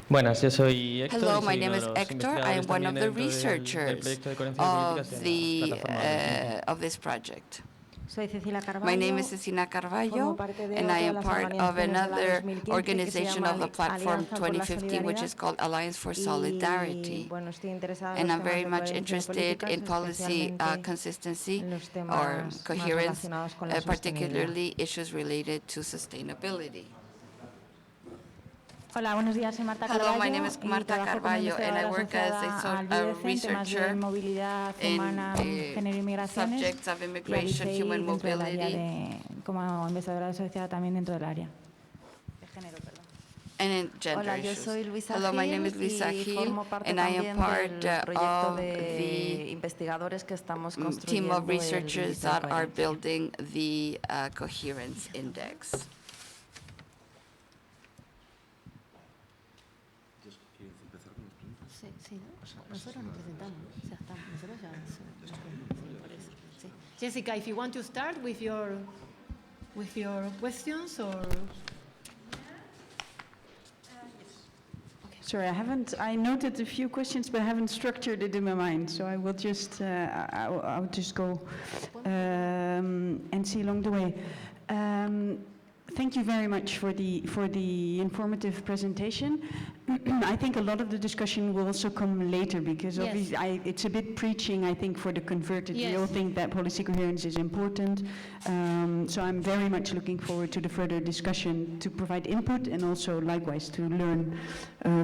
Buenas, yo soy Héctor. Hello, y my soy name uno is de los Hector. I am investigadores one también of the dentro del researchers proyecto de coherencia de of políticas en la plataforma de of this project. Soy Cecilia Carvalho. My name is Cecilia Carvalho, and I am part of another organization of the platform 2015, which is called Alliance for Solidarity. And I'm very much interested in policy consistency or coherence, particularly issues related to sustainability. Hola, buenos días, soy Marta Carvalho. Hello, my name is Marta Carvalho, and I work as a researcher in subjects of immigration, human mobility, como investigadora asociada también dentro del área de género, perdón. and in gender Hola, yo issues. soy Luisa Hello, my Gil name is Luisa y Gil, formo parte and I am también part del proyecto of de the investigadores que estamos team construyendo of researchers índice de that are coherencia. building the coherence index. Sí, sí, ¿no? Nosotros nos presentamos, ya estamos, nosotros ya por eso. Sí. Jessica, if you want to start with your questions or... Sorry, I noted a few questions, but I haven't structured it in my mind, so I will just, I'll just go and see along the way. Thank you very much for the informative presentation. I think a lot of the discussion will also come later because Yes. obviously it's a bit preaching, I think, for the converted. Yes. We all think that policy coherence is important. So I'm very much looking forward to the further discussion to provide input and also likewise to learn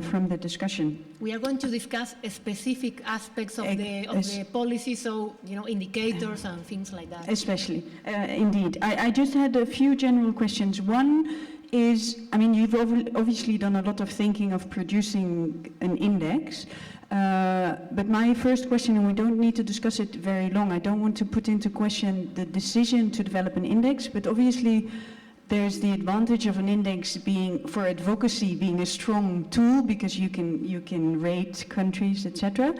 from the discussion. We are going to discuss specific aspects of the policy, so, you know, indicators and things like that. Especially, indeed. I just had a few general questions. One is, I mean, you've obviously done a lot of thinking of producing an index, but my first question, and we don't need to discuss it very long, I don't want to put into question the decision to develop an index, but obviously there's the advantage of an index being, for advocacy, being a strong tool because you can rate countries, etc.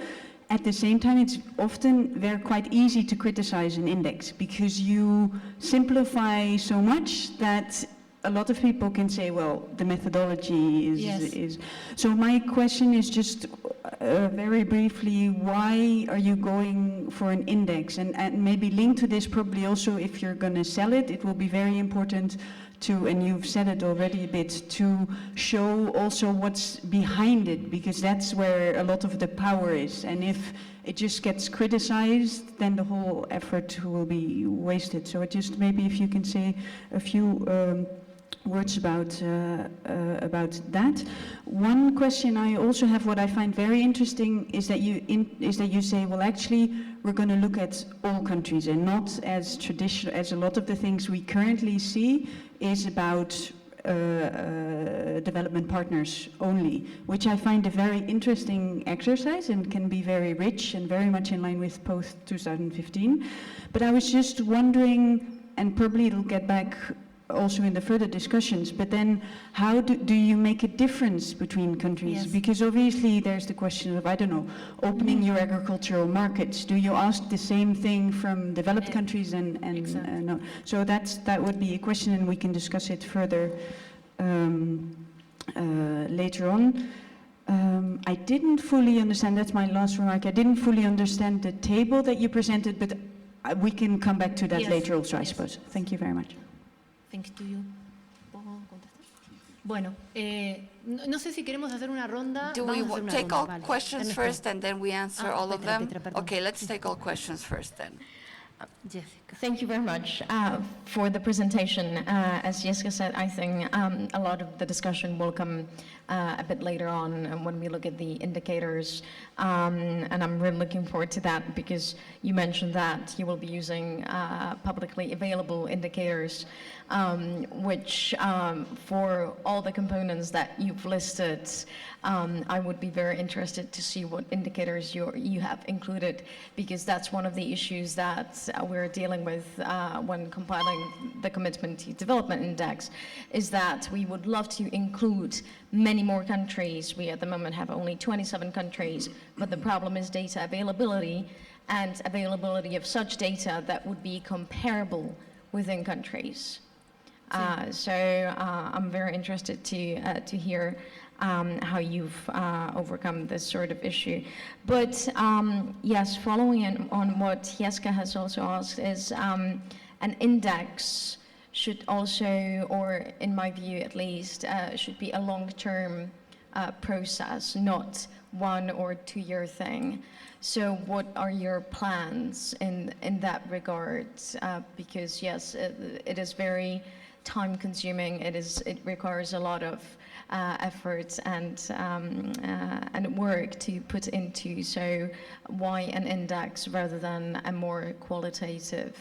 At the same time, it's often quite easy to criticize an index because you simplify so much that a lot of people can say, well, the methodology is. So my question is just very briefly, why are you going for an index? And maybe linked to this, probably also if you're going to sell it, it will be very important to, and you've said it already a bit, to show also what's behind it, because that's where a lot of the power is. And if it just gets criticized, then the whole effort will be wasted. So just maybe if you can say a few words about that. One question I also have, what I find very interesting, is that you say, well, actually, we're going to look at all countries and not as traditional as a lot of the things we currently see is about development partners only, which I find a very interesting exercise and can be very rich and very much in line with post 2015. But I was just wondering, and probably it'll get back also in the further discussions, but then how do you make a difference between countries? Yes. Because obviously there's the question of, I don't know, opening your agricultural markets. Do you ask the same thing from developed countries and Exactly. no? So that would be a question, and we can discuss it further later on. I didn't fully understand, that's my last remark, I didn't fully understand the table that you presented, but we can come back to that Yes. later also, I Yes. suppose. Thank you very much. Thanks to you. ¿Puedo contestar? Bueno, no sé si queremos hacer una ronda. Do Vamos we a hacer una take ronda, all vale. questions Ernesto. first and then we answer all of them? Petra, perdón. Okay, let's take all questions first then. Jessica. Thank you very much for the presentation. As Jessica said, I think a lot of the discussion will come a bit later on when we look at the indicators. And I'm really looking forward to that because you mentioned that you will be using publicly available indicators, which for all the components that you've listed, I would be very interested to see what indicators you have included, because that's one of the issues that we're dealing with when compiling the Commitment to Development Index, is that we would love to include many more countries. We at the moment have only 27 countries, but the problem is data availability and availability of such data that would be comparable within countries. So I'm very interested to hear how you've overcome this sort of issue. But yes, following on what Jeske has also asked is an index should also, or in my view at least, should be a long-term process, not 1 or 2 year thing. So what are your plans in that regard? Because yes, it is very time consuming. It requires a lot of effort and work to put into. So why an index rather than a more qualitative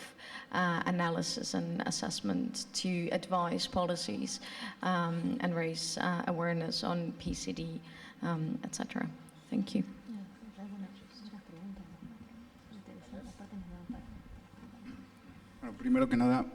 analysis and assessment to advise policies and raise awareness on PCD, etc. Thank you. Primero que nada,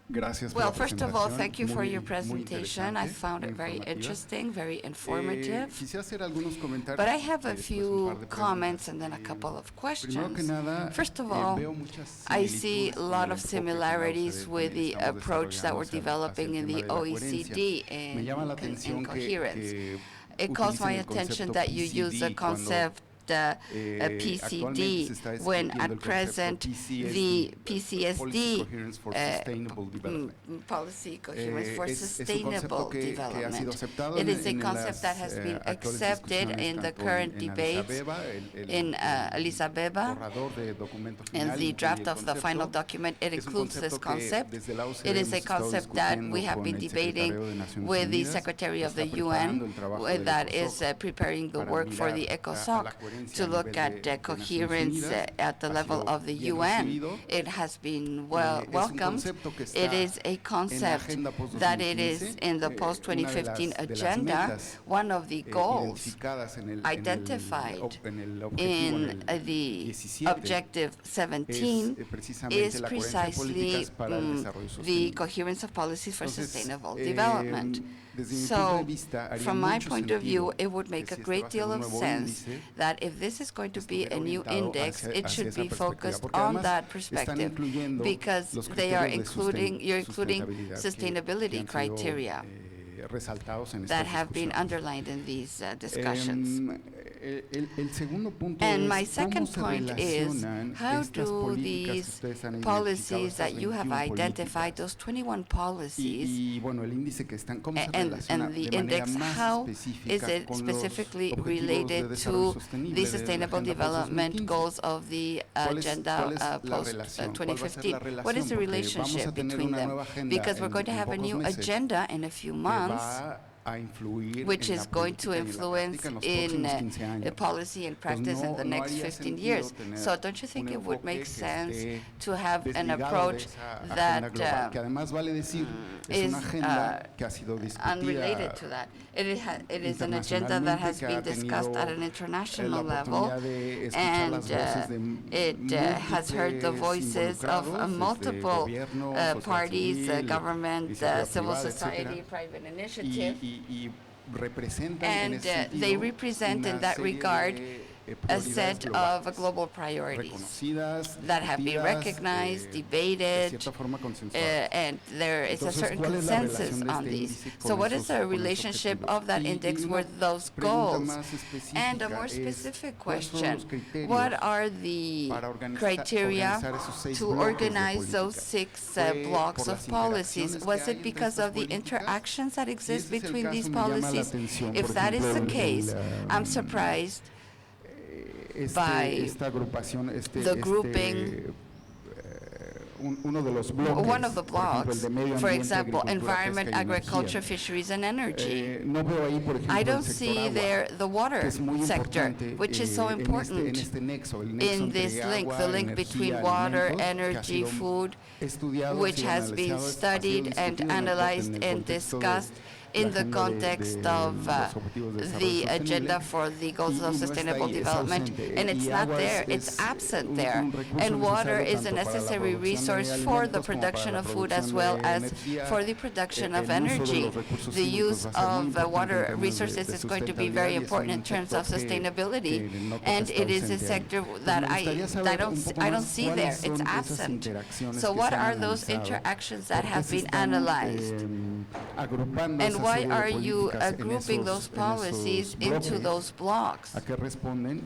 gracias por Well, la first of all, presentación. thank you for Muy- your muy presentation. I interesante, found it muy very informativa. interesting, very informative. Quisiera hacer algunos comentarios. But I have a después un few par de comments preguntas. and then a couple of Primero que questions. nada, First of all, veo muchas I see similitudes a con lot el of enfoque que la similarities OCDE with the estamos approach that we're desarrollando hacia developing in el the tema de la coherencia. OECD Me llama la in atención coherence. que It calls my utilicen el attention concepto that you use the PCD cuando, concept a actualmente PCD se está when discutiendo at el concepto present the Policy PCSD Coherence for Sustainable Development. policy coherence for Es un sustainable concepto que ha sido development. aceptado It is a en concept that has been actuales accepted discusiones in the tanto current en Addis debates Abeba, in Addis Abeba. borrador de documento In final the incluye draft el of the final concepto. document, it Es un includes this concepto que concept. desde la OCDE It is a hemos estado concept that discutiendo we have con been el debating secretario de Naciones with the Unidas, Secretary que of the está preparando UN el trabajo del that is ECOSOC preparing the para work for the mirar a ECOSOC la coherencia to a look nivel at de coherence Naciones Unidas. at the Ha level sido of the bien UN. recibido. It has been Es un welcomed. concepto que está It is a en la concept agenda post-2015, that it is in the una post-2015 de las agenda, metas, one of the goals identificadas en el identified en el objetivo, in en el the 17, objective 17 precisamente is la coherencia de precisely políticas para el desarrollo the sostenible. coherence of policies for Entonces, sustainable development. desde mi punto de So, vista, haría from my mucho point of view, sentido it would make que a si este great va a ser deal un of nuevo sense índice, that if this is going to be a estuviera new orientado index, it hacia should esa be perspectiva, focused porque on además that están perspective, incluyendo because los they are criterios de you're including sustentabilidad sustainability que han sido, criteria resaltados en that estas have been discusiones. underlined in these discussions. El segundo punto And es my cómo second se point is, relacionan how estas do políticas que these ustedes han identificado, policies estas that you have 21 identified, políticas. those 21 policies, Y bueno, el índice que están, cómo se and relaciona the de manera index, más how is específica it con los specifically objetivos related de desarrollo to sostenible the de la sustainable Agenda development post-2015. goals of the ¿Cuál es agenda la post relación? ¿Cuál va a ser 2015? la What is the relación? Porque vamos relationship a tener between una them? nueva agenda Because we're going to en have a pocos new meses agenda in a few que months, va a influir which en is la going to política y en la influence práctica en los in próximos 15 años. the policy and practice in the no next haría 15 sentido years. tener So don't you think un it would enfoque make que sense esté to have an desligado de approach esa agenda that global, que además vale decir es una agenda que ha sido discutida unrelated to that? It is an agenda that has internacionalmente, que been ha discussed tenido at an la international level, oportunidad de escuchar and las voces de it has heard the múltiples voices of involucrados, desde multiple gobierno, sociedad parties, civil, government, iniciativa civil privada, society, etcétera, private initiative. y representan en And ese sentido they represent in una that serie regard de a prioridades set of globales, global priorities reconocidas, that have been discutidas, recognized, de debated, cierta forma consensuadas. and there is a Entonces, certain ¿cuál es la consensus relación de on este these. índice So con what is esos- the con esos relationship objetivos? of that Y index una with those pregunta goals? más específica And a more es, specific ¿cuáles fueron question, los criterios what are the para criteria organizar esos 6 to bloques de organize those política? 6 ¿Fue blocks por of las policies? interacciones Was que hay it entre because estas of the políticas? interactions that Si exist ese es el between caso, these me llama la policies? atención, If por that is the ejemplo, case, I'm surprised by esta agrupación, the grouping, uno de los bloques, one of the por ejemplo, el blocks, de medio for ambiente, example, agricultura, environment, pesca y agriculture, energía. fisheries, and energy. No veo ahí, por ejemplo, I el don't sector see agua, there the water que es muy sector, importante, which is so en important este nexo, el nexo in this entre link, agua, the link energía, between water, alimentos, que ha energy, sido food, estudiado, which ha sido has been analizado, ha sido studied and discutido en el analyzed and contexto de discussed in the la agenda context de of los objetivos de desarrollo the sostenible, agenda for the goals y of no está sustainable ahí, es development, ausente, and it's y not agua there, es it's absent un there. recurso And water necesario is a tanto para la necessary producción de resource for the alimentos como production para of la food as producción well de as energía. for the production of El uso de energy. los recursos The hídricos use va a ser muy of importante en water términos resources de is going to be sustentabilidad, very y es important in un terms of sector sustainability, que no and está it is a ausente ahí. sector Pues that me gustaría saber un poco I don't más see there, cuáles son it's esas absent. interacciones So que what se han are those analizado, interactions that por qué have se been están, analyzed? agrupando And esas why serie de are you políticas grouping those policies into those blocks? ¿A qué responden?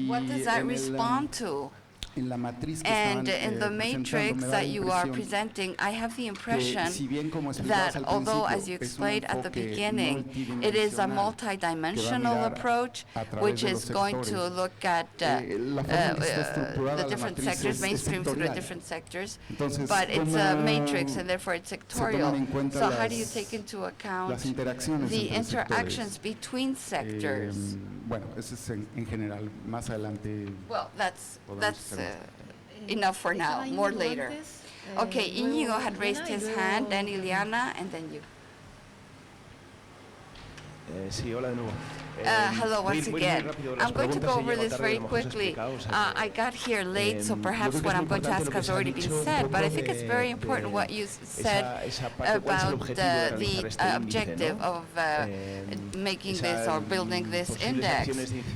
What does that respond to? En la matriz que And estaban in the presentando, matrix me da la that you are impresión presenting, I have the que impression si bien como explicabas that al although, principio, as you es un explained at the enfoque beginning, it is a multidimensional que va a multidimensional mirar approach a través which de is los going to sectores. look at La forma en que está estructurada the la different matriz sectors, es mainstream through the sectorial. different sectors, Entonces, but it's a ¿cómo matrix and therefore it's se sectorial. toman en cuenta So how do you las- take into account las interacciones the entre interactions sectores? between sectors? Bueno, eso es en general. Más adelante Well, that's podemos hacer más. enough for now, Estaba more Íñigo later. antes, Okay, luego Íñigo had Ileana raised y his luego hand, then Ileana, and then you. Sí, hola de nuevo. Hello once again. I'm going to go over this very quickly. I got here late, so perhaps what I'm going to ask has already been said, but I think it's very important what you said about the objective of making this or building this index,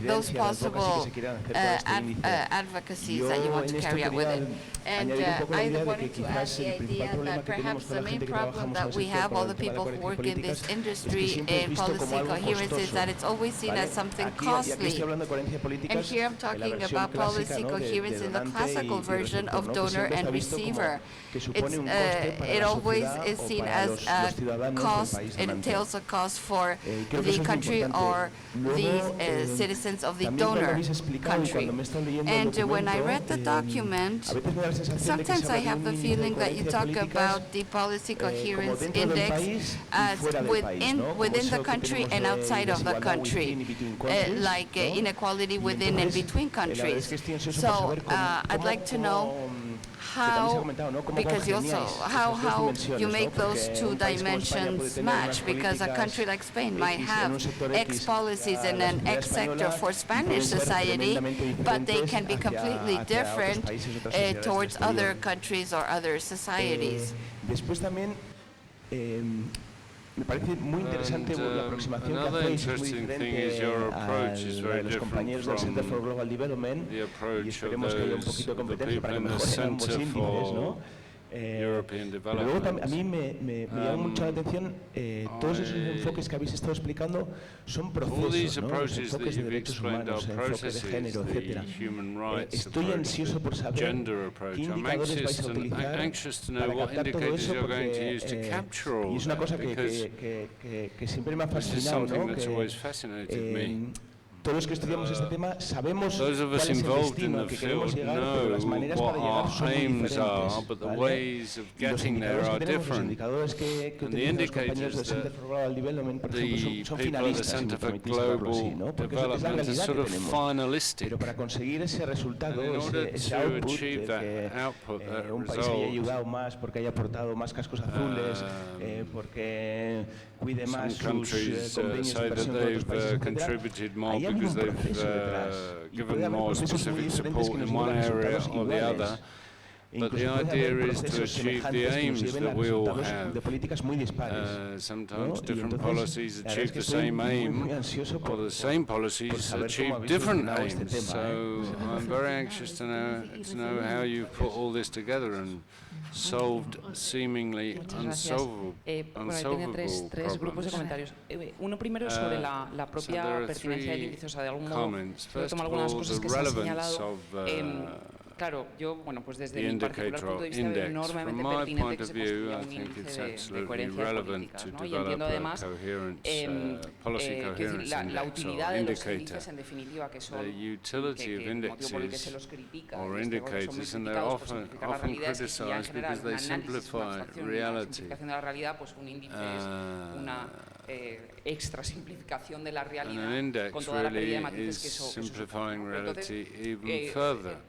those possible advocacies that you want to carry out with it. And I wanted to add the idea that perhaps the main problem that we have, all the people who work in this industry in policy coherence, is that it's always seen as something costly. And here I'm talking about policy coherence in the classical version of donor and receiver. It always is seen as a cost, it entails a cost for the country or the citizens of the donor country. And when I read the document, sometimes I have the feeling that you talk about the policy coherence index as within the country and outside of the country, like inequality within and between countries. So I'd like to know how, because you also, how you make those two dimensions match, because a country like Spain might have X policies in an X sector for Spanish society, but they can be completely different towards other countries or other societies. Después también me parece muy interesante la aproximación que hacéis, es muy diferente a la de los compañeros del Center for Global Development, y esperemos que haya un poquito de competencia para que mejoren ambos índices, ¿no? Pero luego a mí me llama mucho la atención todos esos enfoques que habéis estado explicando son procesos, ¿no? Los enfoques de derechos humanos, enfoques de género, etc. Estoy ansioso por saber qué indicadores vais a utilizar para captar todo eso, porque y es una cosa que siempre me ha fascinado, ¿no? Que todos los que estudiamos este tema sabemos cuál es el destino al que queremos llegar, pero las maneras para llegar son muy diferentes, ¿vale? Y los indicadores que utilizan los compañeros del Center for Global Development, por ejemplo, son finalistas, si me permitís llamarlo así, ¿no? Porque es la realidad que tenemos. Pero para conseguir ese resultado, ese output, que un país haya ayudado más porque haya aportado más cascos azules, porque cuide más sus convenios de inversión con otros países, etc. Because they've given more specific support in one area or the other. But the idea is to achieve the aims that we all have. Sometimes different policies achieve the same aim, or the same policies achieve different aims. So I'm very anxious to know how you put all this together and solved seemingly unsolvable Tenía tres grupos de comentarios. Uno primero sobre la propia pertinencia del índice, o sea, de algún modo, yo tomo algunas cosas que se han señalado. Claro, yo, bueno, pues desde mi particular punto de vista veo enormemente pertinente que se construya un índice de coherencia de políticas, ¿no? Y entiendo además la utilidad de los índices, en definitiva, que son el motivo por el que se los critica, son muy criticados por simplificar la realidad, es que ya en general un análisis, una abstracción y una simplificación de la realidad, pues un índice es una extra simplificación de la realidad con toda la pérdida de matices que eso supone. Entonces,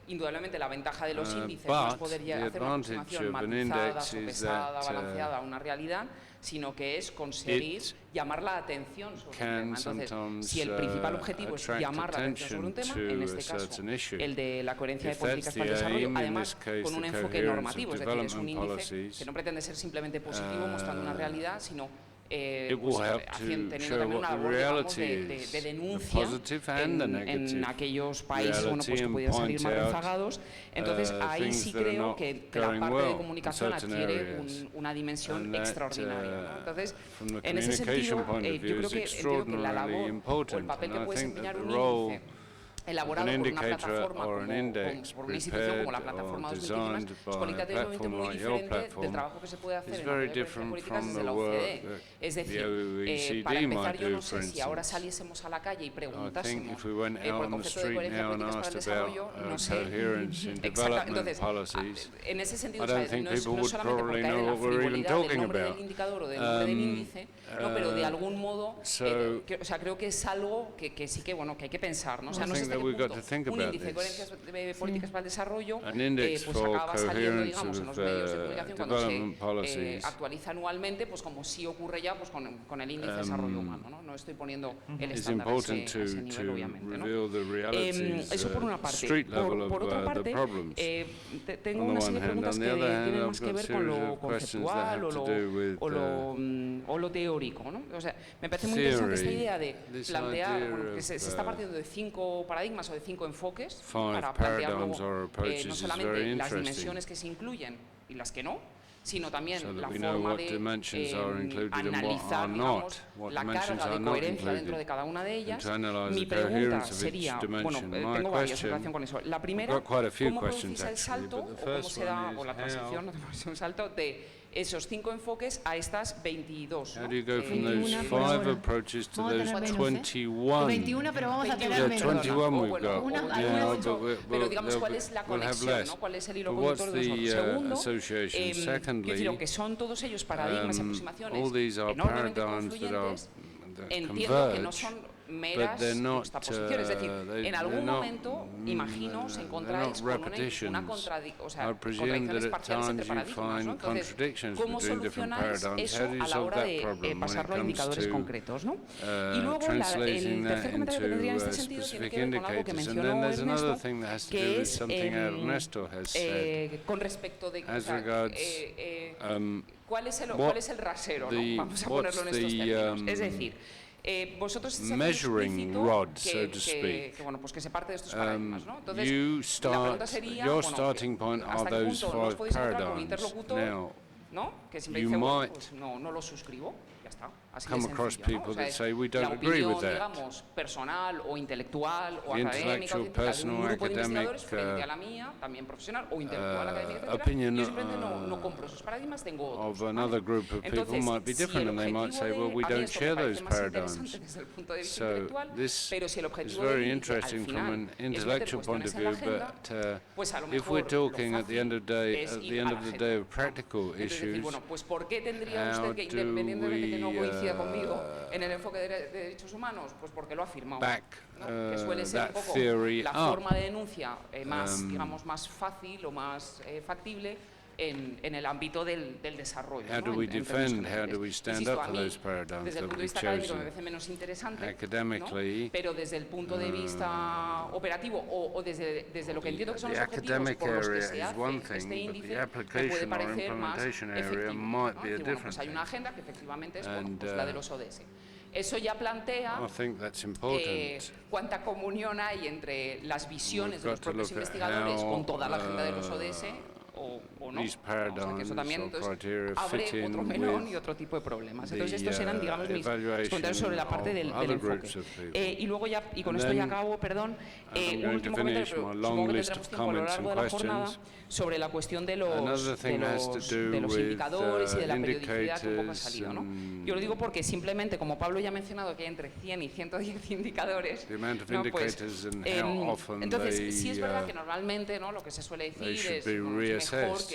indudablemente la ventaja de los índices no es poder hacer una aproximación matizada, sopesada, balanceada a una realidad, sino que es conseguir llamar la atención sobre un tema. Entonces, si el principal objetivo es llamar la atención sobre un tema, en este caso el de la coherencia de políticas para el desarrollo, además con un enfoque normativo, es decir, es un índice que no pretende ser simplemente positivo mostrando una realidad, sino it will pues, help to teniendo show también what una the labor, digamos, reality de is, the denuncia positive and the en negative aquellos países, bueno, pues que reality, pudieran and salir point más out rezagados. Entonces ahí things sí that are creo not que la going parte well de in comunicación certain adquiere areas. una dimensión And that, extraordinaria, ¿no? Entonces, from the en ese communication sentido, point of yo view, creo is que entiendo que la extraordinarily labor o el important. papel And que I puede think desempeñar that un the role índice elaborado an por una indicator plataforma, or an index por una institución como la prepared Plataforma or 2000 Idiomas, designed es by a cualitativamente platform muy like your diferente del platform trabajo que se puede hacer is en very materia de different políticas from desde the la work OCDE. that Es the decir, OECD para empezar, might yo do, no for sé si ahora instance. saliésemos a la calle y I think preguntásemos if we went por el out on the concepto de street coherencia now and políticas para el asked about desarrollo, no sé coherence in exactamente. development Entonces, policies, en ese sentido, I don't think no es people would solamente por probably caer en know la what we're even frivolidad del talking nombre del about. indicador o del nombre del índice, no, pero de algún modo, o sea, creo que es algo que sí que, bueno, que hay que pensar, ¿no? O sea, no sé hasta qué punto un índice de coherencia de políticas para el desarrollo pues acaba saliendo, digamos, en los medios de comunicación cuando se actualiza anualmente, pues como sí ocurre ya pues con el índice de desarrollo humano, ¿no? No estoy poniendo el estándar a ese nivel, obviamente, ¿no? Eso por una parte. Por otra parte, tengo una serie de preguntas que tienen más que ver con lo conceptual o lo teórico, ¿no? O sea, me parece muy interesante esta idea de plantear, bueno, que se está partiendo de 5 paradigmas o de 5 enfoques para plantear luego no solamente las dimensiones que se incluyen y las que no, sino también la forma de analizar, digamos, la carga de coherencia dentro de cada una de ellas. Mi pregunta sería, bueno, tengo varias en relación con eso. La primera, ¿cómo producís el salto o cómo se da, o la transición, un salto de esos 5 enfoques a estas 22? How do you go from those 5 approaches to those 21? 21, pero vamos a tener menos. 21 we've got. Pero digamos, ¿cuál es la conexión, ¿no? ¿Cuál es el hilo conductor de nosotros? Segundo, quiero decir, aunque son todos ellos paradigmas y aproximaciones enormemente confluyentes, entiendo que no son meras juxtaposiciones. Es decir, en algún momento, imagino, os encontráis con contradicciones parciales entre paradigmas, ¿no? Entonces, ¿cómo solucionáis eso a la hora de pasarlo a indicadores concretos, ¿no? Y luego, el tercer comentario que tendría en este sentido tiene que ver con algo que mencionó Ernesto, que es con respecto de ¿cuál es el rasero, ¿no? Vamos a ponerlo en estos términos. Es decir, vosotros measuring rod, so to speak. Bueno, pues que se parte de estos paradigmas, ¿no? Entonces, la pregunta sería, your starting point are those 5 paradigms. Now, ¿no? Que siempre dice, bueno, pues no lo suscribo, ya está. Así come de across sencillo, people ¿no? O sea, that say we don't la agree with opinión, that. digamos, personal o intelectual o The académica intellectual, o científica de personal, un grupo de academic, investigadores frente a la mía, también profesional o intelectual, académica, etcétera. opinion Yo simplemente no compro esos paradigmas, tengo otros. of another group of people might be different, and they might say, well, we don't share those paradigms. So this is very interesting from an intellectual point of view, but if we're talking at the end of the day of practical issues, bueno, pues ¿por qué tendría usted que, independientemente que no coincida conmigo en el enfoque de derechos humanos? Pues porque lo ha afirmado, ¿no? Que suele ser un poco la forma de denuncia más, digamos, más fácil o más factible en el ámbito del desarrollo. How do we defend, how do we stand up for those paradigms desde el that punto de we've vista académico me chosen? parece menos interesante, Academically, ¿no? Pero desde el punto de vista operativo o desde lo que entiendo que son los objetivos por los que se hace este índice, me puede parecer más efectivo, ¿no? Y bueno, pues hay una agenda que efectivamente es pues la de los ODS. Eso ya plantea cuánta comunión hay entre las visiones de los propios investigadores con toda la agenda de los ODS o no. O sea, que eso también entonces abre otro melón y otro tipo de problemas. Entonces estos eran, digamos, mis comentarios sobre la parte del enfoque. Y luego ya, y con esto ya acabo, perdón, un último comentario, pero supongo que tendremos tiempo a lo largo de la jornada, sobre la cuestión de los indicadores y de la periodicidad que un poco ha salido, ¿no? Yo lo digo porque simplemente, como Pablo ya ha mencionado que hay entre 100 y 110 indicadores, ¿no? Pues, entonces sí es verdad que normalmente, ¿no? Lo que se suele decir es mejor que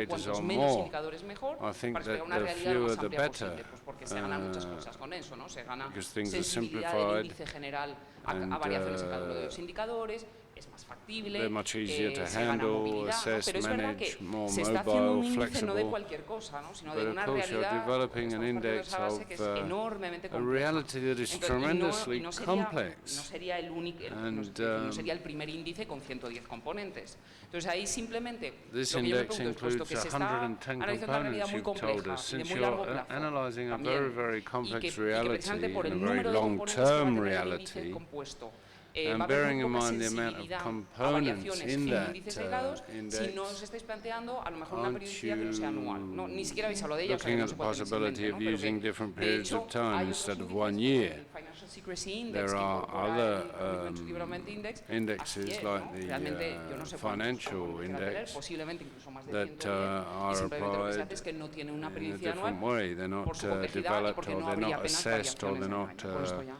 cuantos menos indicadores mejor, para que una realidad lo más amplia posible, pues porque se ganan muchas cosas con eso, ¿no? Se gana sensibilidad del índice general a variaciones en cada uno de los indicadores, es más factible, they're much easier to se gana handle, movilidad, ¿no? assess, Pero es verdad que manage, more se está haciendo un mobile, índice no de flexible. cualquier cosa, ¿no? Sino But de of una course, you're realidad, developing an estamos partiendo de index esa base of que es enormemente a compleja. reality that is Entonces, tremendously no complex. sería el único, no sería el primer índice con 110 componentes. Entonces ahí simplemente This lo que yo me index pregunto es, puesto includes que se está 110 analizando una realidad components, muy you've told compleja us, y de since muy you're largo plazo analyzing a también, very y que complex precisamente reality por el and a very número de componentes que va a long-term tener el índice reality, compuesto, va a and haber bearing muy in poca mind the amount of sensibilidad a components variaciones in en that índices aislados si index, no os estáis planteando a lo mejor una aren't periodicidad que no sea anual. No, ni siquiera habéis hablado de ella, o sea, que looking no at se the puede tener en possibility mente, of ¿no? Pero using que, different de periods hecho, of time hay otros instead of índices, 1 como year? el Financial Secrecy Index, There que are incorpora other el Commitment to Development Index, indexes Hacia, like ¿no? the Realmente, yo no sé cuántos financial componentes querrá tener, index posiblemente incluso más de that 110, y are simplemente lo que se applied hace es que no tiene una in a periodicidad different anual way. They're not por su complejidad y developed porque or no they're habría not apenas assessed or variaciones they're en un not año. Con esto ya.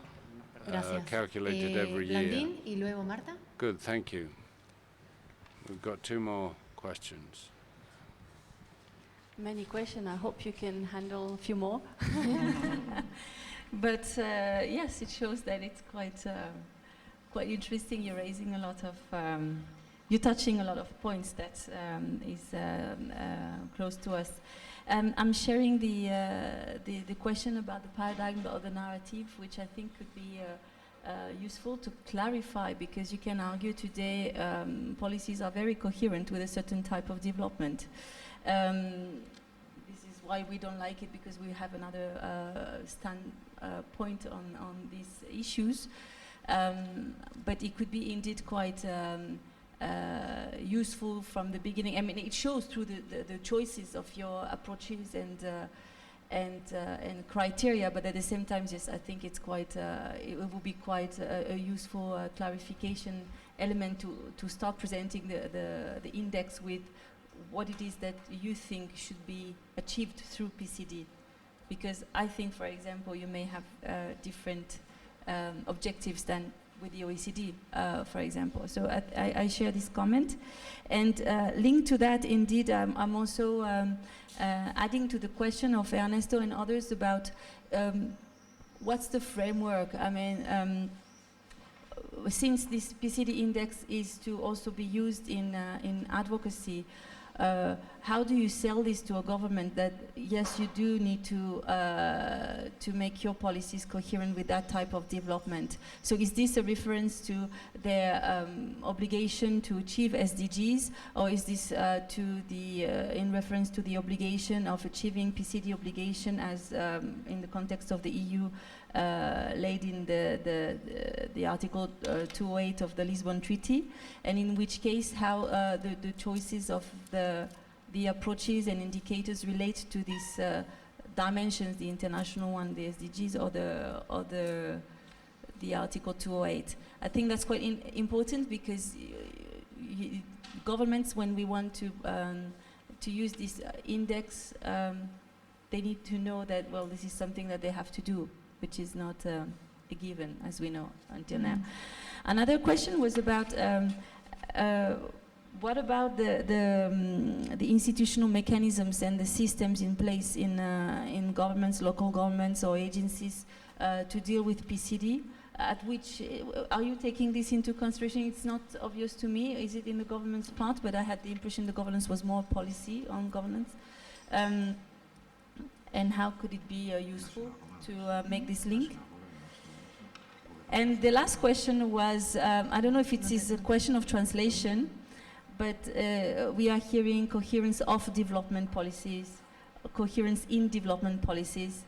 Gracias. calculated every year. Blandín y luego Marta. Good, thank you. We've got 2 more questions. Many questions. I hope you can handle a few more. But yes, it shows that it's quite interesting. You're raising a lot of, you're touching a lot of points that is close to us. I'm sharing the question about the paradigm or the narrative, which I think could be useful to clarify, because you can argue today policies are very coherent with a certain type of development. This is why we don't like it, because we have another point on these issues. But it could be indeed quite useful from the beginning. I mean, it shows through the choices of your approaches and criteria, but at the same time, just I think it's quite it will be quite a useful clarification element to start presenting the index with what it is that you think should be achieved through PCD, because I think, for example, you may have different objectives than with the OECD, for example. So I share this comment, and linked to that, indeed, I'm also adding to the question of Ernesto and others about what's the framework. I mean, since this PCD index is to also be used in advocacy, how do you sell this to a government that yes, you do need to make your policies coherent with that type of development? So is this a reference to their obligation to achieve SDGs, or is this in reference to the obligation of achieving PCD obligation as in the context of the EU laid in the Article 208 of the Lisbon Treaty, and in which case how the choices of the approaches and indicators relate to these dimensions, the international one, the SDGs, or the Article 208. I think that's quite important, because governments, when we want to use this index, they need to know that, well, this is something that they have to do, which is not a given, as we know until now. Another question was about what about the institutional mechanisms and the systems in place in governments, local governments or agencies to deal with PCD? At which, are you taking this into consideration? It's not obvious to me. Is it in the government's part? But I had the impression the governance was more policy on governance. And how could it be useful to make this link? And the last question was, I don't know if it is a question of translation, but we are hearing coherence of development policies, coherence in development policies.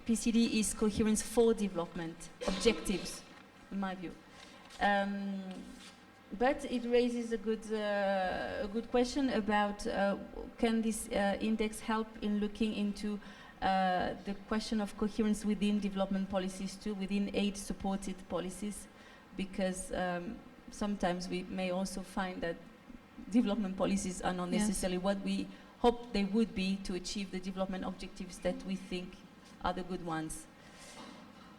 PCD is coherence for development objectives, in my view. But it raises a good question about can this index help in looking into the question of coherence within development policies too, within aid-supported policies, because sometimes we may also find that development policies are not necessarily what we hope they would be to achieve the development objectives that we think are the good ones.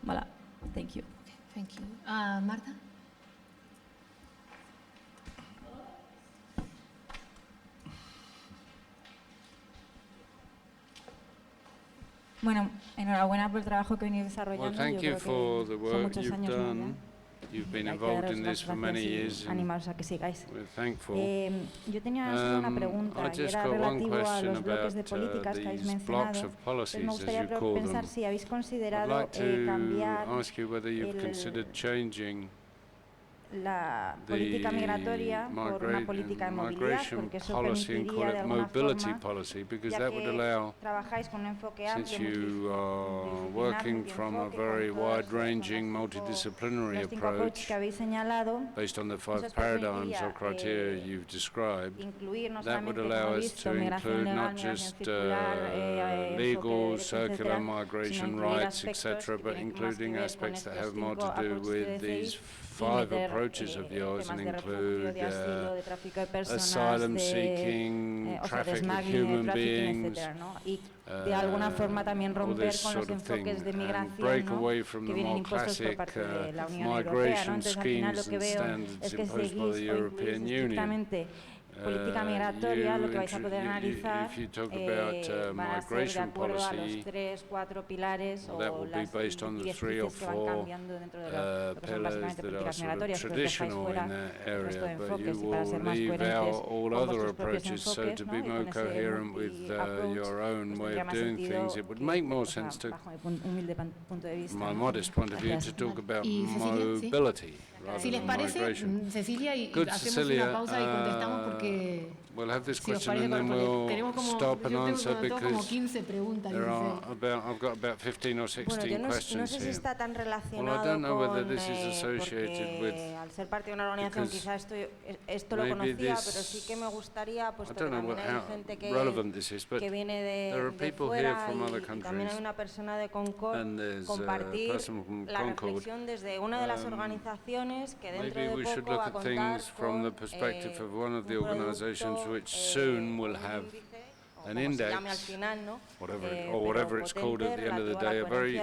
Voilà. Thank you. Okay, thank you. Marta? Bueno, enhorabuena por el trabajo que he venido desarrollando. Well, thank Yo you creo for que the son work muchos you've años done. You've been hay que involved daros in las this for many gracias years, y and animaros a que sigáis. we're thankful. Yo tenía solo una pregunta I y just era got one relativo a question los bloques de about políticas que habéis these blocks mencionado. of Entonces me policies, as gustaría you call them. pensar si habéis I'd considerado like to cambiar ask you whether you've considered changing la política migratoria por una política de movilidad, migration porque eso policy and call permitiría de it alguna mobility forma, policy, because ya that would que allow, trabajáis con un enfoque since amplio, you are working from a very wide-ranging, multidisciplinary los 5 approaches approach que habéis señalado, based on the 5 os paradigms or permitiría, criteria you've described, incluir no that would solamente, allow como he us visto, to migración include legal, not migración just circular, enfoque de legal, derechos, circular etcétera, sino migration incluir rights, aspectos etc., que but tienen más que including ver con aspects that estos have more 5 to do approaches que with these decís, y 5 meter approaches of yours, and temas de refugio, include de asilo, de tráfico de personas, asylum de, seeking, o sea, de traffic of smuggling, de human trafficking, beings, etcétera, ¿no? Y de alguna forma también all romper this con los sort of thing, enfoques de and migración, break ¿no? away from que the vienen more impuestos por classic parte de la Unión Europea, ¿no? migration Entonces al final lo schemes que and veo standards es que imposed by seguís the o European incluís Union. estrictamente política migratoria, lo que vais a poder analizar if you talk about van a ser de migration acuerdo a los policy, 3, 4 pilares well, that o will be las based on the 3 or directrices que van 4 cambiando dentro de lo que son pillars básicamente that are políticas sort of migratorias, que os dejáis traditional fuera in that el resto de area, but enfoques you y para ser will más leave coherentes out all con other vuestros propios approaches, so enfoques, to ¿no? be Y more con ese coherent with multi-approach, your own pues way tendría of más doing sentido things. It would que, make more o sea, sense to bajo mi humilde punto de vista, my ¿no? modest point of view to Gracias. talk about Y Cecilia, sí. mobility rather Si les than parece, migration. Cecilia, y Good, hacemos Cecilia, una pausa y contestamos porque we'll have this si os question parece and then porque we'll tenemos como, stop and yo answer tengo como because 15 preguntas. there are I've got about 15 or 16 Bueno, yo no questions sé si here. está tan Well, I relacionado don't know whether con, this is associated with, porque al ser parte de una organización because quizás esto lo maybe conocía, this- pero sí que me gustaría, I puesto que don't know también hay how gente relevant this is, but que viene there are de people here fuera from other y también countries, hay una persona de Concord, and there's a compartir person from la Concord. reflexión desde una de las organizaciones que dentro Maybe we de should poco look va a at contar things from the perspective of one of the un organizations producto, which soon will have an como se llame al index, final, ¿no? whatever it's called at the end of the day, a very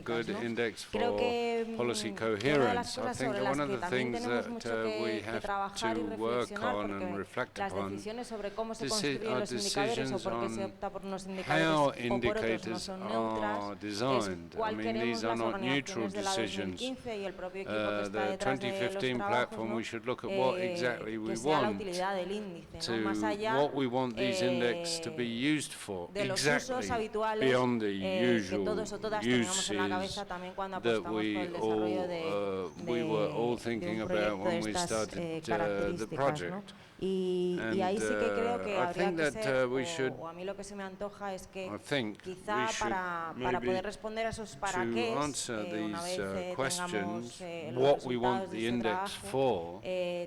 good index Creo for que policy una de las coherence. I cosas think sobre one las of que the también things tenemos that mucho we que have trabajar y to work reflexionar, on and porque reflect las upon decisiones sobre cómo se construyen are los indicadores o por qué se decisions opta por unos how indicadores o por otros no indicators son are neutras, es designed. I cuál mean, queremos these are las not neutral organizaciones de la decisions. 2015 y el propio equipo que está The detrás de los 2015 trabajos, platform, ¿no? we should look at what exactly we que sea la want, utilidad del índice, to ¿no? Más allá what we want these index to be used for, de los usos exactly habituales beyond the que usual todos o todas teníamos en la cabeza uses también cuando that apostamos por el desarrollo we were all de thinking un about proyecto when de we estas started the características, ¿no? project. Y ahí sí que creo que I habría think que that ser, we should, o a mí lo que se me antoja es que I think quizá we should para maybe poder responder a esos para to qués, answer una these vez questions, tengamos los what we want resultados de the ese index trabajo, for,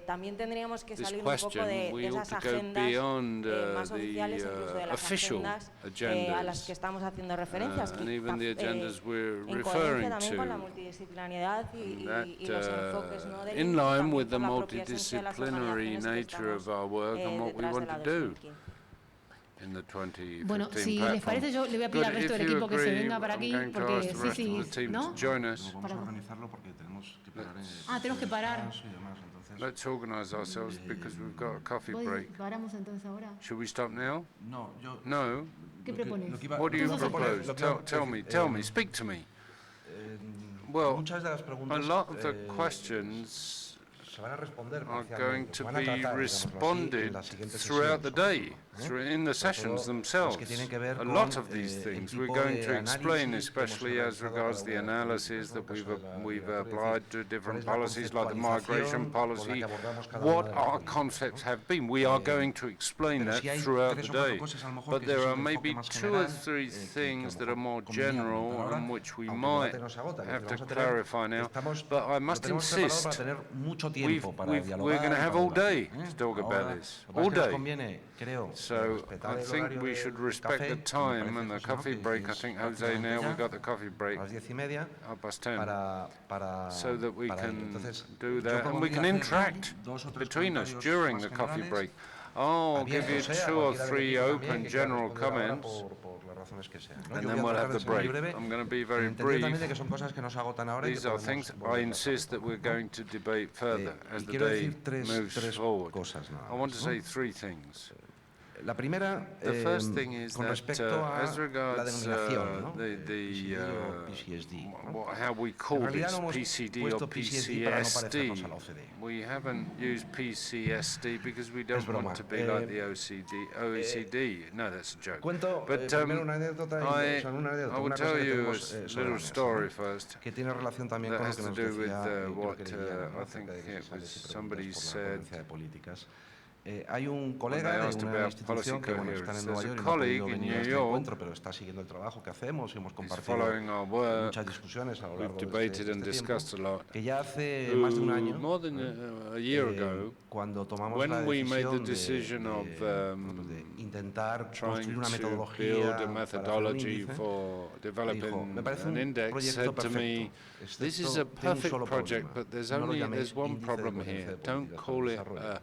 también tendríamos que this salir un poco question, de we ought esas to go agendas beyond más oficiales, incluso de the las official agendas a las agendas que estamos haciendo referencias, and even the agendas we're en referring coherencia también con la to. multidisciplinariedad y That, los enfoques, ¿no? del in índice, line también with the por la propia esencia de las multidisciplinary organizaciones que nature of estamos, our work and what we detrás de want la to do 2015. in the 2015 Bueno, si platform. les parece, yo le voy a pedir al resto del equipo que se venga para aquí, porque sí, sí, ¿no? Vamos a organizarlo porque tenemos que parar en tenemos que parar. y demás, entonces. Let's organize ourselves because we've got a coffee break. Paramos entonces ahora. Should we stop now? No, yo. No. ¿Qué propones? What do you propose? Tell me, speak to me. Well, muchas de las a preguntas lot of the questions se van a responder are going to van a be tratar, responded en la siguiente throughout the sesión, day, in the sessions themselves. que tienen que ver A lot con, of these el things tipo we're going de to explain, análisis que hemos especially as realizado regards the para algunas analysis that políticas, ¿no? we've Caso de la applied to migración, different cuál es la policies like the migration conceptualización con la policy, que abordamos cada what una de las our políticas, concepts ¿no? have been. We are going to explain Pero that si hay throughout the tres o cuatro day. cosas, a lo mejor, But que there es are un maybe enfoque más 2 or general, 3 que things a that lo are more mejor conviene general comentar and ahora, which we aunque el might debate no se agota, have to vamos a tener- clarify now. estamos- But I lo must tenemos preparado insist, para tener mucho tiempo para dialogar we're going to y have para all day debatir, to talk Ahora, about this, lo que pasa all es que nos day. conviene, creo, So respetar I el think horario we del should respect café, the que me time parece, and the José, ¿no? coffee que break. I es think, Jose, prácticamente now ya, we've got the coffee break a las 10:30, 10:30, para so that we para ello. can Entonces, do yo that and we propondría can hacer interact dos o tres between us comentarios during más the coffee generales, break. I'll give you abiertos, 2 or a cualquiera del 3 equipo también, open que quiera general responder ahora comments, por las razones que sean, ¿no? and Yo then voy a we'll tratar have de the ser muy break. breve, I'm going to be en very el entendido también de brief. que son cosas que nos agotan ahora y que These are podemos things volver I a insist that tratar, we're ¿no? going to debate further as Y the quiero day decir tres moves tres forward. cosas nada I want to más, say ¿no? 3 things. La primera, con respecto a la denominación, ¿no? PCD o PCSD, ¿no? how we call En realidad this, no hemos PCD or puesto PCSD para no parecernos a la PCSD. OCDE. We haven't used PCSD because we don't want to be like the OECD. No, that's a joke. Cuento But primero una anécdota, I will una cosa tell que you tenemos a sobre la little mesa, story ¿no? first. Que tiene relación también That con lo has que to nos do with decía, creo what que Liliana, ¿no? I think Acerca de it was fiscales y somebody preguntas por la said. coherencia de políticas. Hay un When colega they de asked una about institución que policy está en coherence, Nueva there's a York y no ha colleague podido in venir a New este York encuentro, pero está siguiendo el trabajo que hacemos y hemos who's compartido following our work. muchas discusiones a lo We've largo de debated este and tiempo, discussed a lot. que ya hace más de un año, More than a year ago, cuando tomamos la when we made the decisión decision of de intentar construir trying una to metodología build a para hacer un methodology índice, for dijo, developing me parece an un index, proyecto said to me, perfecto, this is excepto a tiene un perfect solo project, problema. but there's No lo llaméis one índice de problem coherencia here. de Don't políticas para call el it desarrollo.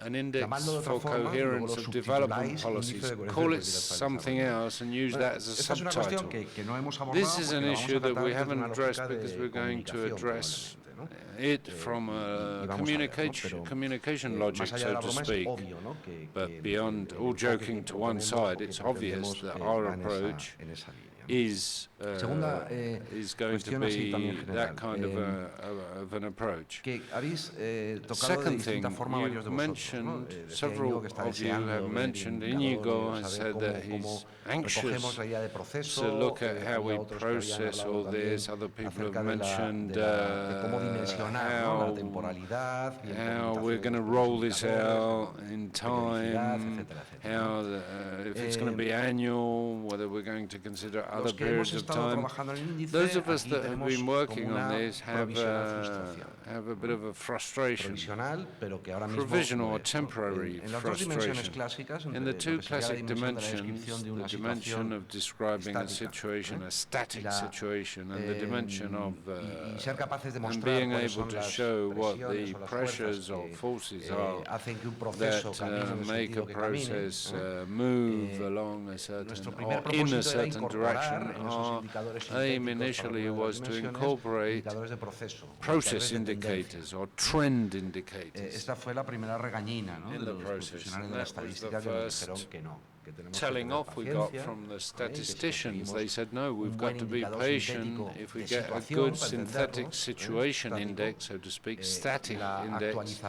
an index Llamadlo de otra for forma, y luego coherence lo of development subtituláis policies. índice de coherencia Call de it políticas para el something desarrollo. else and use that as a Esta es una cuestión subtitle. que no hemos abordado This is porque an la vamos issue a that tratar we desde haven't una addressed lógica because de we're going to comunicación, address probablemente, ¿no? it from a Y vamos a ver, ¿no? Pero, communication más logic, allá de so la to broma, es speak. obvio, ¿no? que But beyond el all enfoque joking que to one proponemos side, o it's que obvious pretendemos, that our va approach en esa línea, ¿no? is Segunda going to cuestión así be también general. that kind of an approach. Que habéis tocado de Second thing, distinta forma varios de you've vosotros, ¿no? mentioned, Decía several Íñigo que está of you deseando have ver mentioned, indicadores, Inigo has saber said that cómo he's recogemos anxious la idea de proceso. to look at how Había we otros que habían process hablado all también this. Other people acerca have mentioned de cómo dimensionar, ¿no? La temporalidad, y how we're going to roll this out in time, how if it's going to be annual, whether we're going to consider other periods of time. Those of us that have been working on this have a bit of a frustration, provisional or temporary frustration. In the two classic dimensions, the dimension of describing a situation, a static situation, and the dimension of and being able to show what the pressures or forces are that make a process move along a certain or in a certain direction. Our aim initially was to incorporate process indicators or trend indicators. Esta fue la primera regañina, ¿no? De los profesionales de la estadística que nos dijeron que no. Telling off we got from the statisticians. They said, no, we've got to be patient. If we get a good synthetic situation index, so to speak, static index,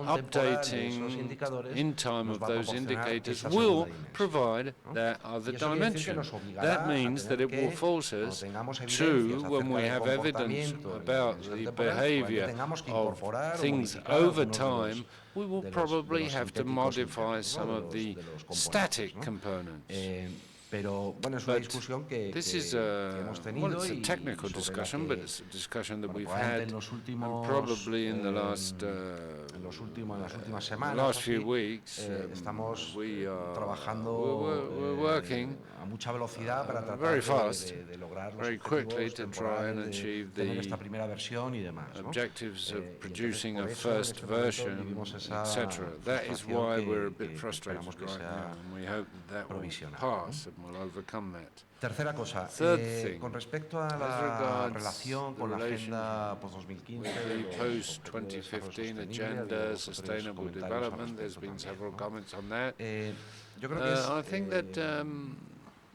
updating in time of those indicators will provide that other dimension. That means that it will force us to, when we have evidence about the behavior of things over time, we will probably have to modify some of the static components. Pero bueno, es una discusión que hemos tenido, it's a technical discussion, but it's a discussion that we've had probably in the last few weeks. Estamos we are trabajando working a mucha velocidad para tratar very fast, de lograr los very quickly to try and temporales, achieve tener the esta primera versión y demás, ¿no? objectives of producing a por eso, en first este momento, version, vivimos esa etc. That is frustración why que- we're a bit que frustrated esperamos que right sea now, and we hope that will provisional, pass and we'll overcome that. Tercera cosa, Third thing, con respecto a as la regards relación the con la relation agenda post-2015, with the post-2015 agenda, sustainable development, there's been several comments on that. Yo creo que es, I think that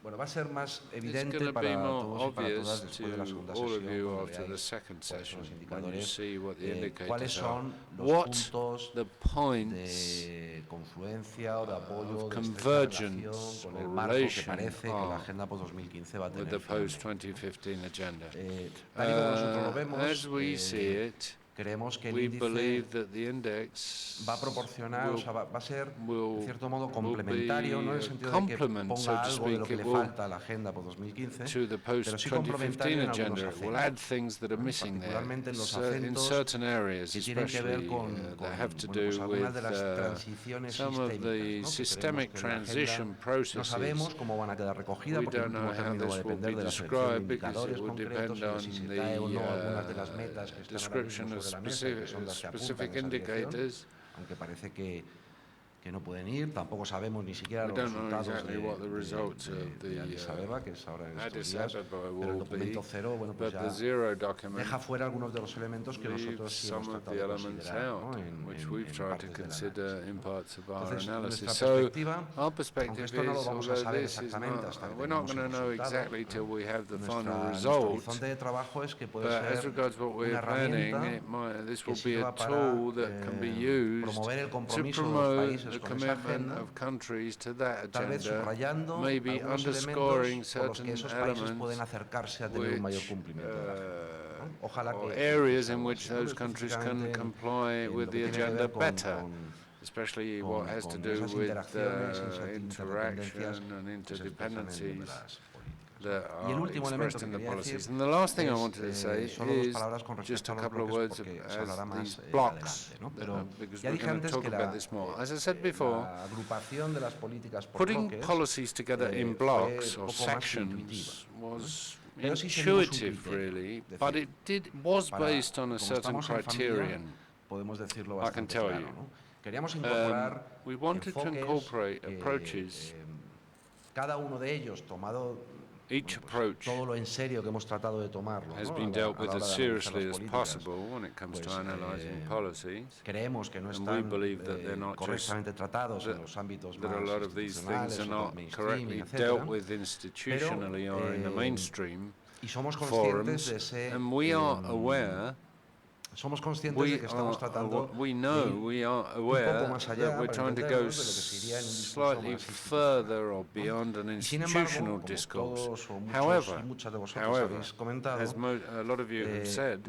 bueno, va a ser más it's evidente going to para be more todos y para obvious todas to después de la segunda all of sesión, you cuando after the veáis second cuáles son session, los when you indicadores, see what the cuáles indicators are, son los what puntos the points de confluencia o de apoyo, of de estrecha convergence relación con el or marco que relation parece que la are agenda post-2015 va a with tener the finalmente. post-2015 agenda. Tal y como nosotros lo vemos, As we see it, creemos que el we índice believe that the index va a proporcionar, o sea, va a ser will en cierto modo be complementario, no en el a sentido de que complement, so ponga to algo de lo speak. que It le will falta a la agenda por 2015, to the pero sí complementario post-2015 en algunos agenda. It will add acentos, things that are missing there, particularmente en los in acentos certain areas, que tienen que ver especially con that have to bueno, do pues algunas de las with transiciones some of sistémicas, the ¿no? Que systemic creemos que en la agenda transition no processes. sabemos cómo van a quedar recogidas We porque el don't último know how término va a this will depender be de la selección de described because it indicadores will concretos depend y de on si se cae o no algunas de las the metas que están ahora description mismo of sobre la mesa, que son las que apuntan specific en esa dirección, indicators. aunque parece que que no pueden ir, tampoco sabemos ni siquiera los resultados de Addis Abeba, que es ahora en estos días, pero el documento cero, bueno, pues ya deja fuera algunos de los elementos que nosotros sí hemos tratado de considerar, ¿no? en partes de la Entonces, nuestra perspectiva, aunque esto no lo vamos a saber exactamente hasta que tengamos el resultado, nuestro horizonte de trabajo es que puede ser una herramienta que sirva para promover el compromiso de los países con esa agenda, tal vez subrayando algunos elementos por los que esos países pueden acercarse a tener un mayor cumplimiento de la agenda, ¿no? Ojalá que areas in which those countries can comply with the agenda better, especially what has to do with interaction and interdependencies that are expressed in the policies. And the last thing I wanted to say is just a couple of words as these blocks, because we're going to talk about this more. As I said before, putting policies together in blocks or sections was intuitive, really, but it was based on a certain criterion, I can tell you. We wanted to incorporate approaches. Cada uno de ellos tomado Each approach has been dealt with as seriously as possible when it comes to analyzing policies, and we believe that they're not just that a lot of these things are not correctly dealt with institutionally or in the mainstream forums, and we are aware. Somos conscientes de que estamos tratando we are aware that we're trying to go slightly further or beyond an institutional discourse. However, as a lot of you have said,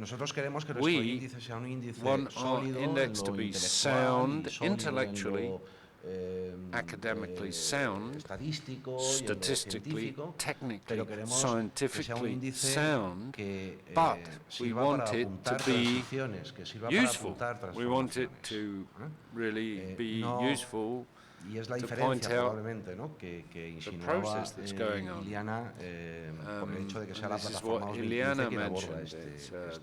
we want our index to be sound, intellectually, academically sound, statistically, technically, scientifically sound, but we want it to be useful. We want it to really be useful to point out the process that's going on. This is what Ileana mentioned,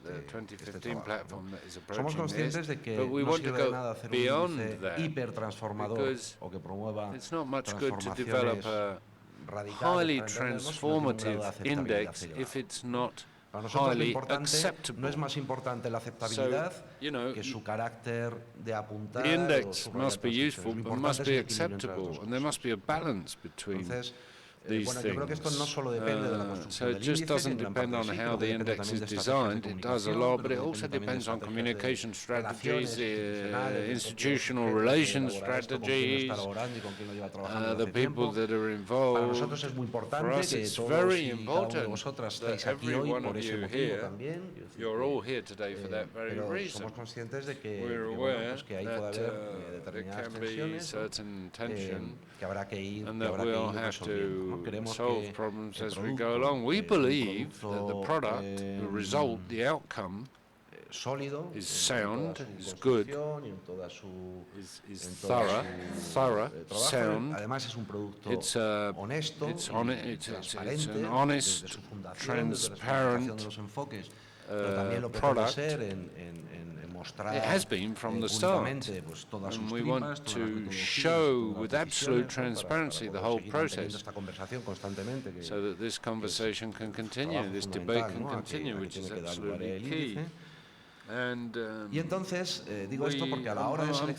the 2015 platform that is approaching this, but we want to go beyond that because it's not much good to develop a highly transformative index if it's not highly acceptable. No es más importante la aceptabilidad que su carácter de apuntar. The index must be useful, but must be acceptable, and there must be a balance between these things. So it just doesn't depend on how the index is designed. It does a lot, but it also depends on communication strategies, institutional relations strategies, the people that are involved. For us, it's very important that every one of you here, you're all here today for that very reason. We're aware that there can be certain tension and that we'll have to solve problems as we go along. We believe that the product, the result, the outcome is sound, is good, is thorough, sound. It's an honest, transparent product. It has been from the start, and we want to show with absolute transparency the whole process so that this conversation can continue, this debate can continue, which is absolutely key. And I'm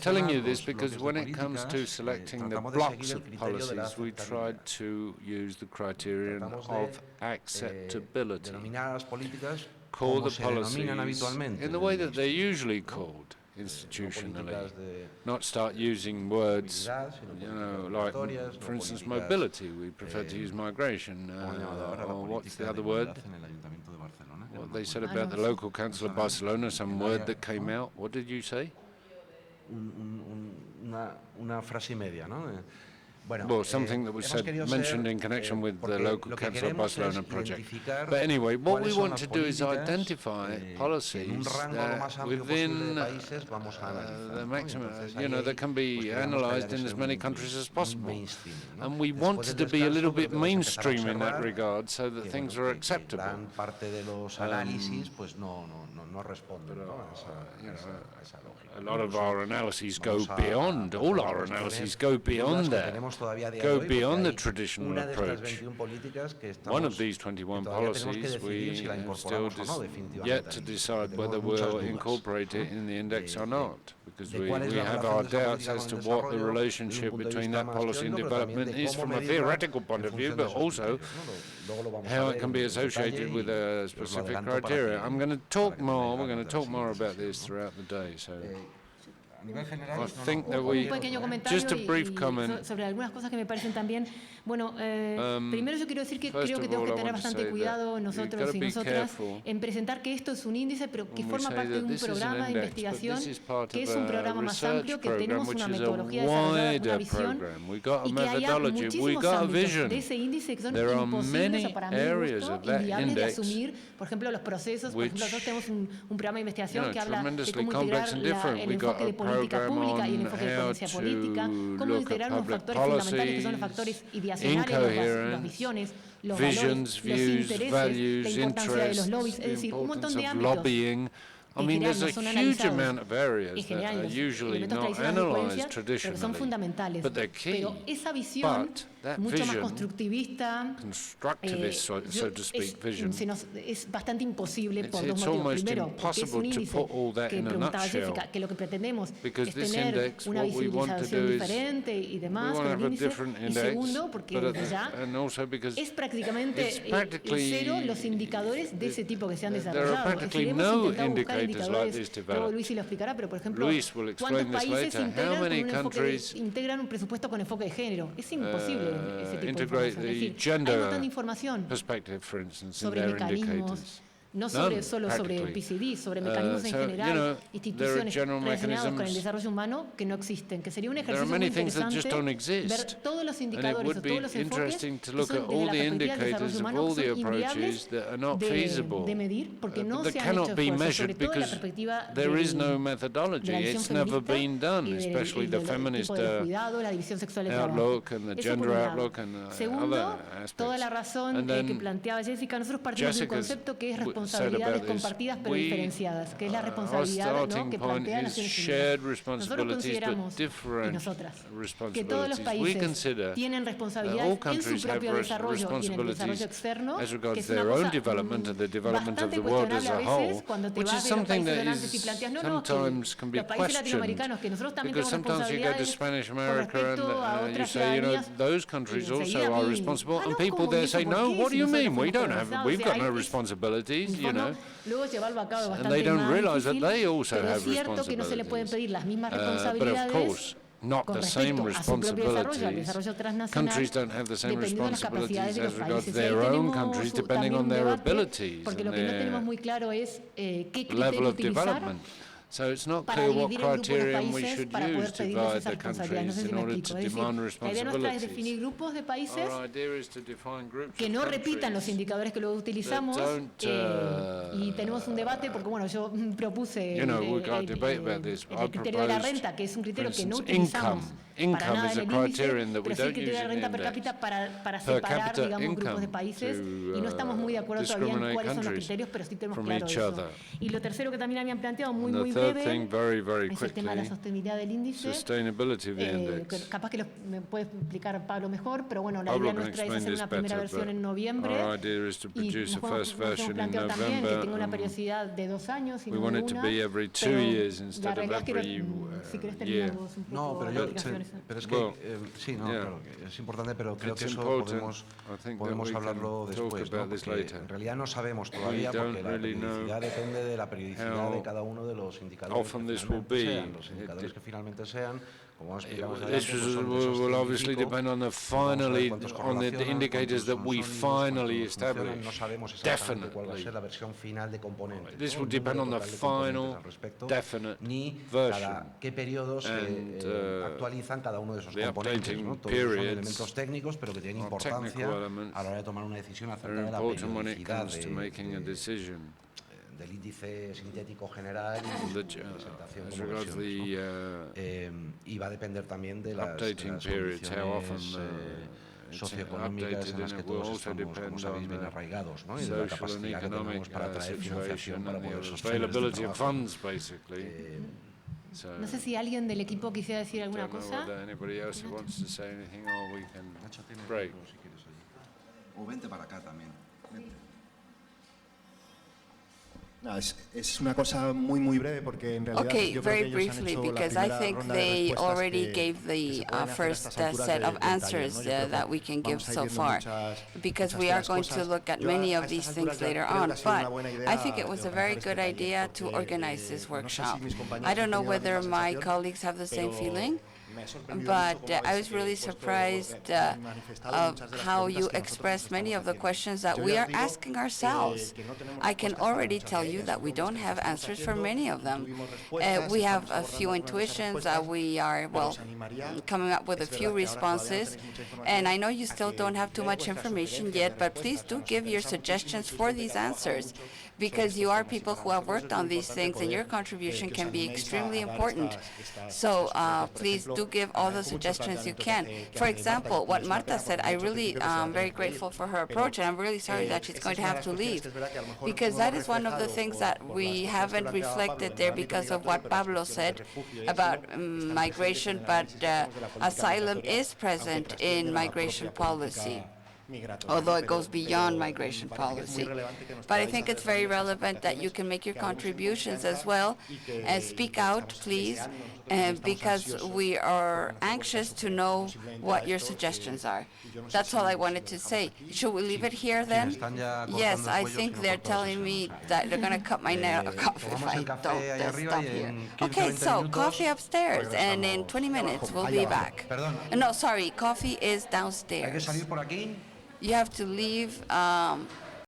telling you this because when it comes to selecting the blocks of policies, we tried to use the criterion of acceptability. Call the policies in the way that they're usually called institutionally, not start using words, like, for instance, mobility. We prefer to use migration, or what's the other word? What they said about the local council of Barcelona, some word that came out. What did you say? Una frase y media, ¿no? well, something that was mentioned in connection with the local Council of Barcelona project. But anyway, what we want to do is identify policies that within the maximum, that can be analysed in as many countries as possible. And we want to be a little bit mainstream in that regard so that things are acceptable. A lot of our analyses go beyond, all our analyses go beyond that, go beyond the traditional approach. One of these 21 policies, we still yet to decide whether we'll incorporate it in the index or not, because we have our doubts as to what the relationship between that policy and development is from a theoretical point of view, but also how it can be associated with a specific criteria. We're going to talk more about this throughout the day. So I think that just a brief comment sobre algunas cosas que me parecen también. Bueno, primero yo quiero decir que creo que tenemos que tener bastante cuidado nosotros y nosotras en presentar que esto es un índice, pero que forma parte de un programa de investigación, que es un programa más amplio, que tenemos una metodología desarrollada, una visión, y que haya muchísimos ámbitos de ese índice que son imposibles, o para mi gusto, inviables de asumir. Por ejemplo, los procesos. Por ejemplo, nosotros tenemos un programa de investigación que habla de cómo integrar el enfoque de política pública y el enfoque de coherencia política, cómo integrar unos factores fundamentales que son los factores ideacionales, las visiones, los valores, los intereses, la importancia de los lobbies, es decir, un montón de ámbitos. I mean, there's a huge amount of areas that are usually not analysed traditionally, but they're key. But that vision, constructivist, so to speak, vision, es bastante imposible por dos it's motivos. almost Primero, porque es un impossible to índice put all that que in a preguntaba nutshell, Jessica, que lo que pretendemos because es this tener index, una what we want to visibilización do is, diferente y demás we con want to el have a índice. different Y index, segundo, porque but ya and also because es prácticamente it's practically, cero los indicadores de ese tipo que se han there are desarrollado. practically Hemos no intentado buscar indicators like indicadores, this luego developed. Luis lo explicará, pero por ejemplo, Luis will ¿cuántos explain this países later. integran, How many con un enfoque countries integran un presupuesto con enfoque de género? Es imposible ese tipo de integrate información. Es the decir, hay un gender montón de información perspective, for instance, in sobre their mecanismos, indicators? no None, solo sobre el practically. PCD, sobre mecanismos en So, general, there instituciones are general relacionadas con el mechanisms. desarrollo humano que no existen, que sería un There are ejercicio muy many things that just don't interesante ver exist. todos los And it indicadores would o be todos los enfoques interesting to que look son at desde all la the perspectiva del indicators desarrollo of humano all que the son approaches inviables that are not feasible, de medir porque no that se han cannot hecho be esfuerzos, sobre measured todo de la because perspectiva there is no de methodology. la visión It's never feminista been done, y especially the del feminist tipo de cuidado, la división sexual del trabajo. outlook and the Eso por gender un lado. outlook and Segundo, other aspects. toda la razón And que then planteaba Jessica, nosotros partimos de un Jessica's concepto que es said responsabilidades about this. compartidas pero We, diferenciadas, que es la our responsabilidad, ¿no?, starting que point plantea is Naciones shared Unidas. Nosotros responsibilities, consideramos, but y different nosotras, que todos los responsibilities. We países consider tienen all responsabilidades en su countries have propio desarrollo y en el desarrollo responsibilities externo, as que regards es una their own cosa development and the development of bastante the world as cuestionable a a veces whole, cuando te which vas is de los something países that donantes y is planteas, no, sometimes can be los países questioned, latinoamericanos, que nosotros también because tenemos sometimes you go to responsabilidades Spanish con America and respecto a you otras say, ciudadanías, those y countries enseguida also a are mí, responsible, and no, people ¿cómo there eso? say, ¿Por no, qué? what do Si you nosotros mean? We fuimos don't have, colonizados, we've o sea, got no es- responsibilities, en fondo, luego llevarlo a cabo es and bastante they don't más realize that difícil, they also pero have es cierto que no se le pueden responsibilities. pedir las mismas But of responsabilidades course, not con the same respecto a su propio desarrollo, al responsibilities. desarrollo transnacional, Countries don't have the same dependiendo de las capacidades responsibilities de los as regards países. Y ahí their own tenemos countries, depending también on un their debate, abilities porque and lo que no tenemos their muy claro es qué level criterio of utilizar development. So it's not para clear what dividir el grupo de criterion we países should para poder use to pedirles divide esas the responsabilidades. No sé countries si in me order explico. to Es decir, demand la idea nuestra es responsibilities. definir grupos de países Our idea is to define groups que of no repitan los countries indicadores que luego utilizamos, don't, y tenemos un debate porque bueno, yo propuse you know, we got a debate about this. I el criterio de la proposed, renta, que es un criterio for que no instance, utilizamos income para nada is en a el índice, criterion that we pero sí el don't criterio de use la in renta per index. cápita para Per separar, capita digamos, grupos de income países, to, y no estamos muy de acuerdo todavía en discriminate cuáles son los countries criterios, pero sí tenemos from claro each eso. other. Y lo tercero que también habían planteado muy, And the muy third breve, thing, very es el tema de la quickly, sostenibilidad del índice. sustainability of the Que index. capaz que me puede explicar Pablo mejor, pero bueno, la Pablo idea can nuestra es explain hacer this una primera better, versión but en noviembre. our idea is to Y produce a first nos hemos version in planteado también que November. tenga una periodicidad de 2 años y We no want de it to una, be every 2 pero years la instead of realidad es que every si querés year. terminar vos un poco No, pero la yo, explicación. pero es que Well, sí, no, yeah. claro, que es importante, pero creo It's que eso important. podemos I think that we hablarlo can talk después, ¿no? about this Porque later. en realidad no sabemos todavía We don't porque la really know periodicidad depende de la periodicidad how de cada uno de los often this will be. This will obviously depend on the indicators that we finally establish. Definitely. This will depend on the final, definite version. And the updating periods are technical elements are important when it comes to making a decision. Del índice sintético general as regards the y va a depender también de las condiciones socioeconómicas en las que todos estamos, como sabéis, bien arraigados, ¿no? Y de la capacidad que tenemos para atraer financiación para poder sostener este trabajo. No sé si alguien del equipo quisiera decir alguna cosa. O vente para acá también. No, es una cosa muy breve porque en realidad yo creo que very briefly, because I think they already gave the first set of answers that we can give so far, because we are going to look at many of these things later on. But I think it was a very good idea to organize this workshop. I don't know whether my colleagues have the same feeling, but I was really surprised of how you expressed many of the questions that we are asking ourselves. I can already tell you that we don't have answers for many of them. We have a few intuitions, we are, well, coming up with a few responses, and I know you still don't have too much information yet, but please do give your suggestions for these answers, because you are people who have worked on these things, and your contribution can be extremely important. So please do give all the suggestions you can. For example, what Marta said, I really am very grateful for her approach, and I'm really sorry that she's going to have to leave, because that is one of the things that we haven't reflected there because of what Pablo said about migration, but asylum is present in migration policy, although it goes beyond migration policy. But I think it's very relevant that you can make your contributions as well, and speak out, please, because we are anxious to know what your suggestions are. That's all I wanted to say. Should we leave it here then? Yes, I think they're telling me that they're going to cut my nail off if I don't stop here. Okay, so coffee upstairs, and in 20 minutes we'll be back. No, sorry, coffee is downstairs. You have to leave